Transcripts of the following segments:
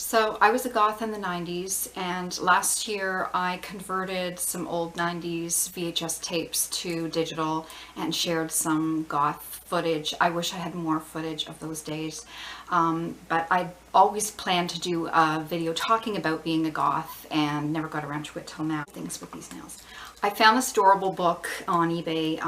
So I was a goth in the 90s, and last year I converted some old 90s VHS tapes to digital and shared some goth footage. I wish I had more footage of those days, but I always planned to do a video talking about being a goth and never got around to it till now. Things with these nails. I found this adorable book on eBay,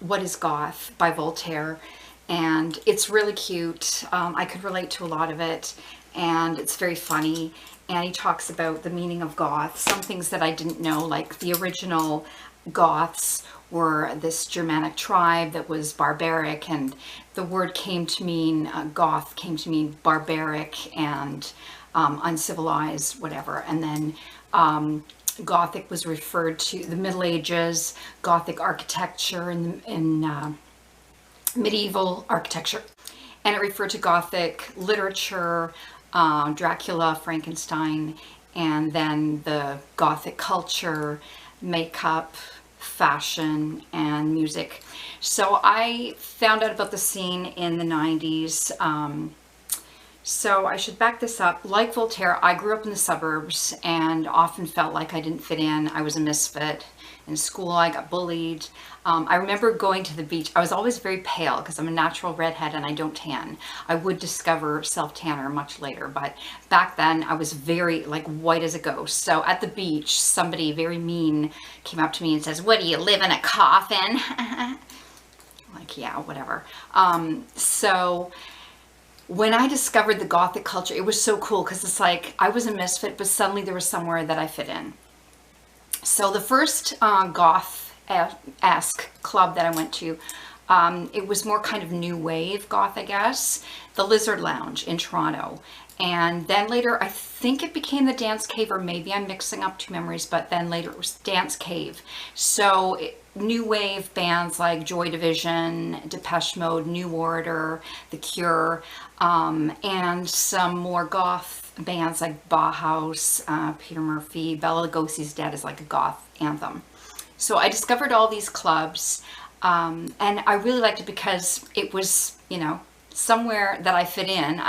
What is Goth by Voltaire, and it's really cute. I could relate to a lot of it, and it's very funny, and he talks about the meaning of goth, some things that I didn't know, like the original Goths were this Germanic tribe that was barbaric, and the word came to mean, goth came to mean barbaric and uncivilized, whatever, and then Gothic was referred to the Middle Ages, Gothic architecture in medieval architecture, and it referred to Gothic literature, Dracula, Frankenstein, and then the Gothic culture, makeup, fashion, and music. So I found out about the scene in the 90s. So I should back this up. Like Voltaire, I grew up in the suburbs and often felt like I didn't fit in. I was a misfit. In school, I got bullied. I remember going to the beach. I was always very pale because I'm a natural redhead and I don't tan. I would discover self-tanner much later, but back then I was very like white as a ghost. So at the beach, somebody very mean came up to me and says, "What, do you live in a coffin?" Like, yeah, whatever. So when I discovered the Gothic culture, it was so cool because it's like I was a misfit, but suddenly there was somewhere that I fit in. So the first Goth-esque club that I went to, it was more kind of new wave goth, I guess, the Lizard Lounge in Toronto. And then later, I think it became the Dance Cave, or maybe I'm mixing up two memories, but then later it was Dance Cave. So new wave bands like Joy Division, Depeche Mode, New Order, The Cure, and some more goth bands like Bauhaus, Peter Murphy, Bela Lugosi's Dead is like a goth anthem. So I discovered all these clubs, and I really liked it because it was, you know, somewhere that I fit in.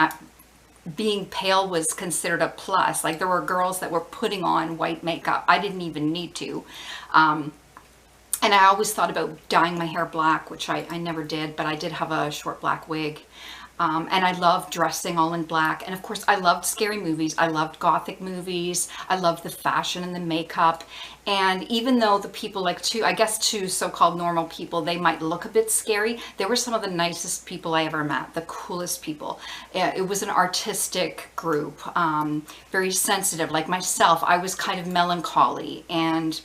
Being pale was considered a plus. Like there were girls that were putting on white makeup. I didn't even need to. And I always thought about dyeing my hair black, which I never did, but I did have a short black wig. And I loved dressing all in black. And of course, I loved scary movies. I loved Gothic movies. I loved the fashion and the makeup. And even though the people, like I guess to so-called normal people, they might look a bit scary, they were some of the nicest people I ever met, the coolest people. It was an artistic group, very sensitive. Like myself, I was kind of melancholy and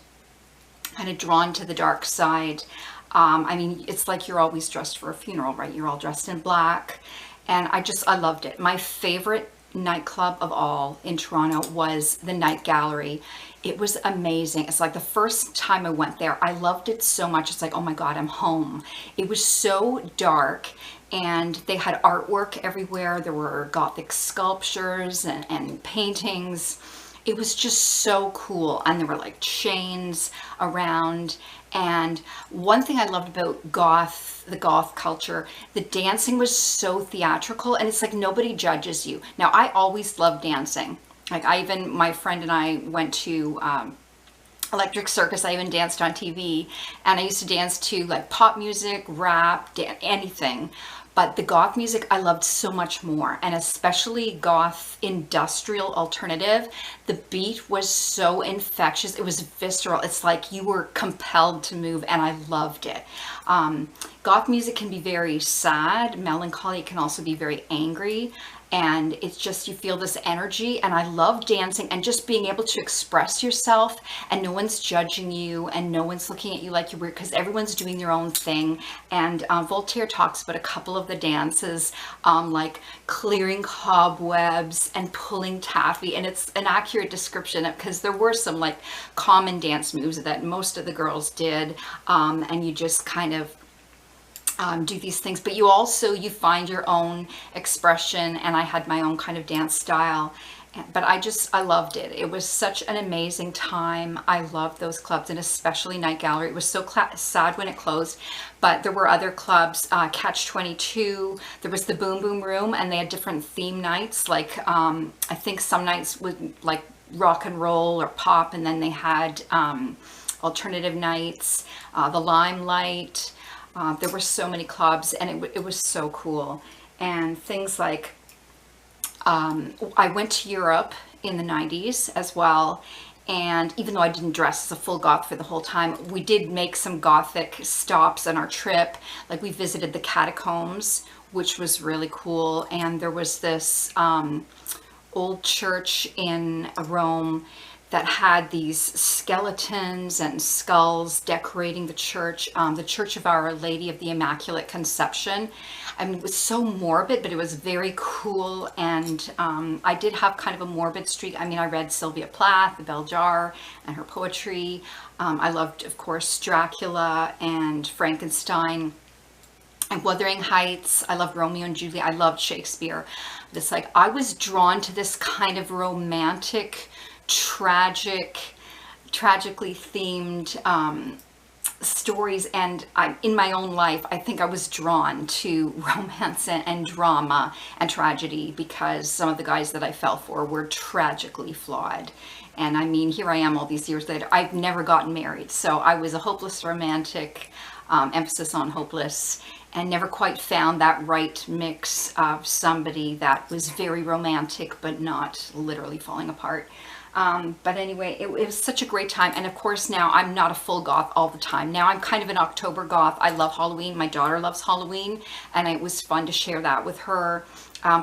kind of drawn to the dark side. I mean, it's like you're always dressed for a funeral, right? You're all dressed in black. And I loved it. My favorite nightclub of all in Toronto was the Night Gallery. It was amazing. It's like the first time I went there, I loved it so much. It's like, oh my God, I'm home. It was so dark, and they had artwork everywhere. There were Gothic sculptures and paintings. It was just so cool, and there were like chains around. And one thing I loved about the goth culture, the dancing was so theatrical, and it's like nobody judges you. Now, I always loved dancing. Like my friend and I went to Electric Circus. I even danced on TV, and I used to dance to like pop music, rap, anything. But the goth music I loved so much more, and especially goth industrial alternative. The beat was so infectious. It was visceral. It's like you were compelled to move, and I loved it. Goth music can be very sad, melancholy. It can also be very angry. And it's just, you feel this energy, and I love dancing and just being able to express yourself, and no one's judging you, and no one's looking at you like you're weird, because everyone's doing their own thing. And Voltaire talks about a couple of the dances, like clearing cobwebs and pulling taffy, and it's an accurate description because there were some like common dance moves that most of the girls did, and you just kind of do these things, but you find your own expression, and I had my own kind of dance style. But I loved it. It was such an amazing time. I loved those clubs, and especially Night Gallery. It was so sad when it closed, but there were other clubs, Catch 22. There was the Boom Boom Room, and they had different theme nights. Like I think some nights would like rock and roll or pop, and then they had alternative nights, the Limelight. There were so many clubs, and it was so cool. And things like, I went to Europe in the 90s as well, and even though I didn't dress as a full goth for the whole time, we did make some gothic stops on our trip. Like we visited the catacombs, which was really cool, and there was this old church in Rome that had these skeletons and skulls decorating the church of Our Lady of the Immaculate Conception. I mean, it was so morbid, but it was very cool, and I did have kind of a morbid streak. I mean, I read Sylvia Plath, the Bell Jar, and her poetry. I loved, of course, Dracula and Frankenstein and Wuthering Heights. I loved Romeo and Juliet. I loved Shakespeare. It's like I was drawn to this kind of romantic, tragically themed stories, and in my own life, I think I was drawn to romance and drama and tragedy because some of the guys that I fell for were tragically flawed. And I mean, here I am all these years later. I've never gotten married, so I was a hopeless romantic, emphasis on hopeless, and never quite found that right mix of somebody that was very romantic but not literally falling apart. But anyway, it was such a great time. And of course, now I'm not a full goth all the time. Now I'm kind of an October goth. I love Halloween. My daughter loves Halloween, and it was fun to share that with her.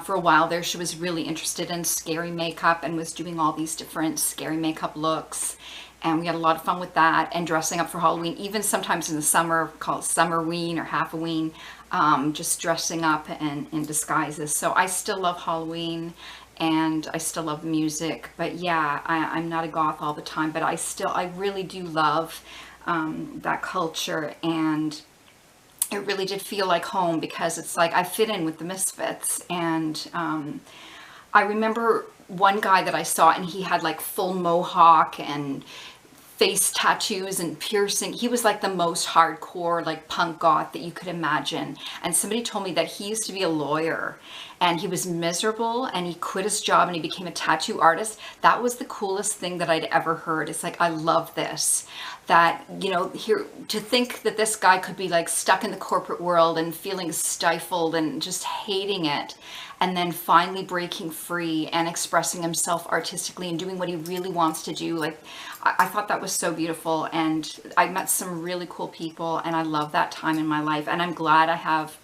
For a while there, she was really interested in scary makeup and was doing all these different scary makeup looks. And we had a lot of fun with that and dressing up for Halloween, even sometimes in the summer, called Summerween or Halfween, just dressing up in disguises. So I still love Halloween, and I still love music, but yeah, I'm not a goth all the time, but I really do love that culture, and it really did feel like home because it's like I fit in with the misfits. And I remember one guy that I saw, and he had like full mohawk and face tattoos and piercing. He was like the most hardcore, like punk goth that you could imagine. And somebody told me that he used to be a lawyer, and he was miserable, and he quit his job and he became a tattoo artist. That was the coolest thing that I'd ever heard. It's like, I love this. That, you know, here, to think that this guy could be like stuck in the corporate world and feeling stifled and just hating it, and then finally breaking free and expressing himself artistically and doing what he really wants to do. Like, I thought that was so beautiful, and I met some really cool people, and I love that time in my life, and I'm glad I have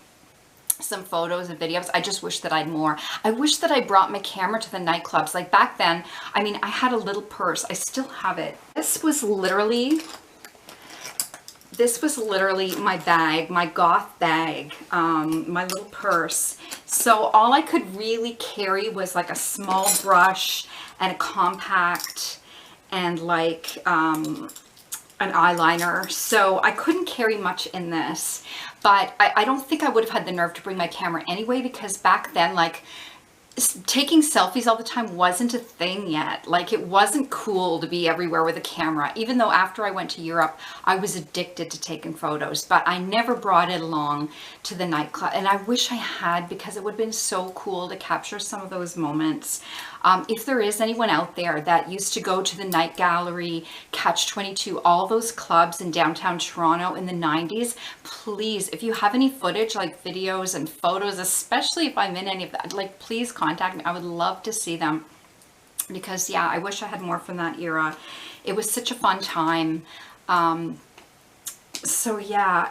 some photos and videos. I just wish that I'd more. I wish that I brought my camera to the nightclubs. Like back then, I mean, I had a little purse. I still have it. This was literally my bag, my goth bag, my little purse. So all I could really carry was like a small brush and a compact and like an eyeliner. So I couldn't carry much in this, but I don't think I would have had the nerve to bring my camera anyway, because back then, like, taking selfies all the time wasn't a thing yet. Like, it wasn't cool to be everywhere with a camera, even though after I went to Europe, I was addicted to taking photos, but I never brought it along to the nightclub. And I wish I had, because it would have been so cool to capture some of those moments. If there is anyone out there that used to go to the Night Gallery, Catch 22, all those clubs in downtown Toronto in the 90s, please, if you have any footage, like videos and photos, especially if I'm in any of that, like, please contact me. I would love to see them, because yeah, I wish I had more from that era. It was such a fun time. So yeah,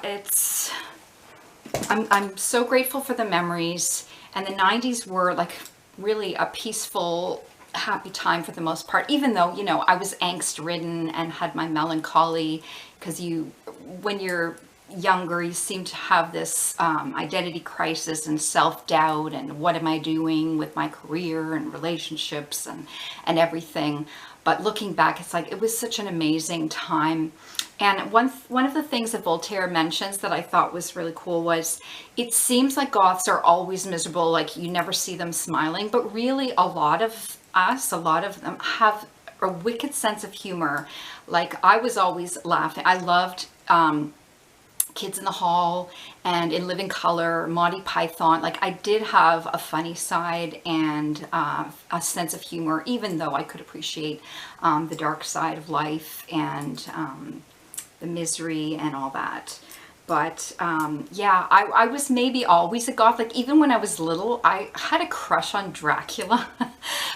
I'm so grateful for the memories, and the 90s were like really a peaceful, happy time for the most part, even though, you know, I was angst ridden and had my melancholy, because when you're younger, you seem to have this identity crisis and self-doubt and what am I doing with my career and relationships and everything. But looking back, it's like it was such an amazing time. And one of the things that Voltaire mentions that I thought was really cool was, it seems like Goths are always miserable, like you never see them smiling, but really a lot of them have a wicked sense of humor. Like I was always laughing. I loved Kids in the Hall and In Living Color, Monty Python. Like I did have a funny side and a sense of humor, even though I could appreciate the dark side of life and the misery and all that. But yeah, I was maybe always a goth. Like even when I was little, I had a crush on Dracula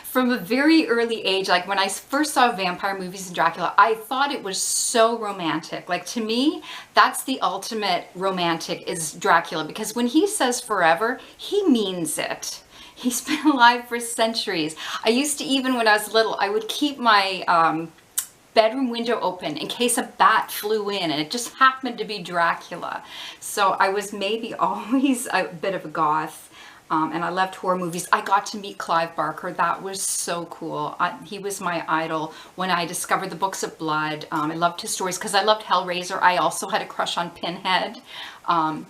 from a very early age. Like when I first saw vampire movies and Dracula, I thought it was so romantic. Like to me, that's the ultimate romantic, is Dracula, because when he says forever, he means it. He's been alive for centuries. I used to, even when I was little, I would keep my bedroom window open in case a bat flew in, and it just happened to be Dracula. So I was maybe always a bit of a goth, and I loved horror movies. I got to meet Clive Barker. That was so cool. He was my idol when I discovered the Books of Blood. I loved his stories because I loved Hellraiser. I also had a crush on Pinhead, the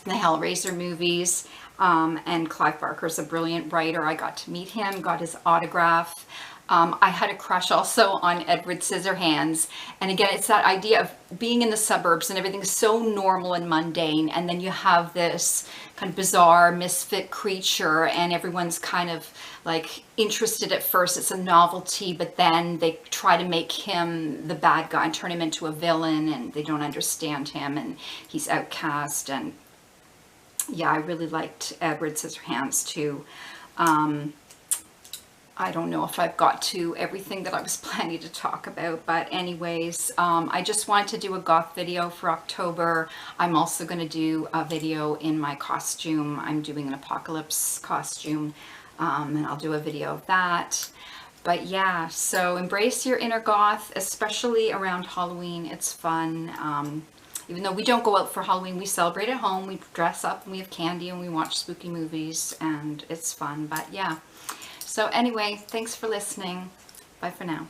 Hellraiser movies. And Clive Barker's a brilliant writer. I got to meet him, got his autograph. I had a crush also on Edward Scissorhands. And again, it's that idea of being in the suburbs and everything's so normal and mundane. And then you have this kind of bizarre misfit creature and everyone's kind of like interested at first. It's a novelty, but then they try to make him the bad guy and turn him into a villain, and they don't understand him and he's outcast. And yeah, I really liked Edward Scissorhands too. I don't know if I've got to everything that I was planning to talk about, but anyways, I just wanted to do a goth video for October. I'm also going to do a video in my costume. I'm doing an apocalypse costume, and I'll do a video of that. But yeah, so embrace your inner goth, especially around Halloween. It's fun. Even though we don't go out for Halloween, we celebrate at home. We dress up and we have candy and we watch spooky movies, and it's fun. But yeah. So anyway, thanks for listening. Bye for now.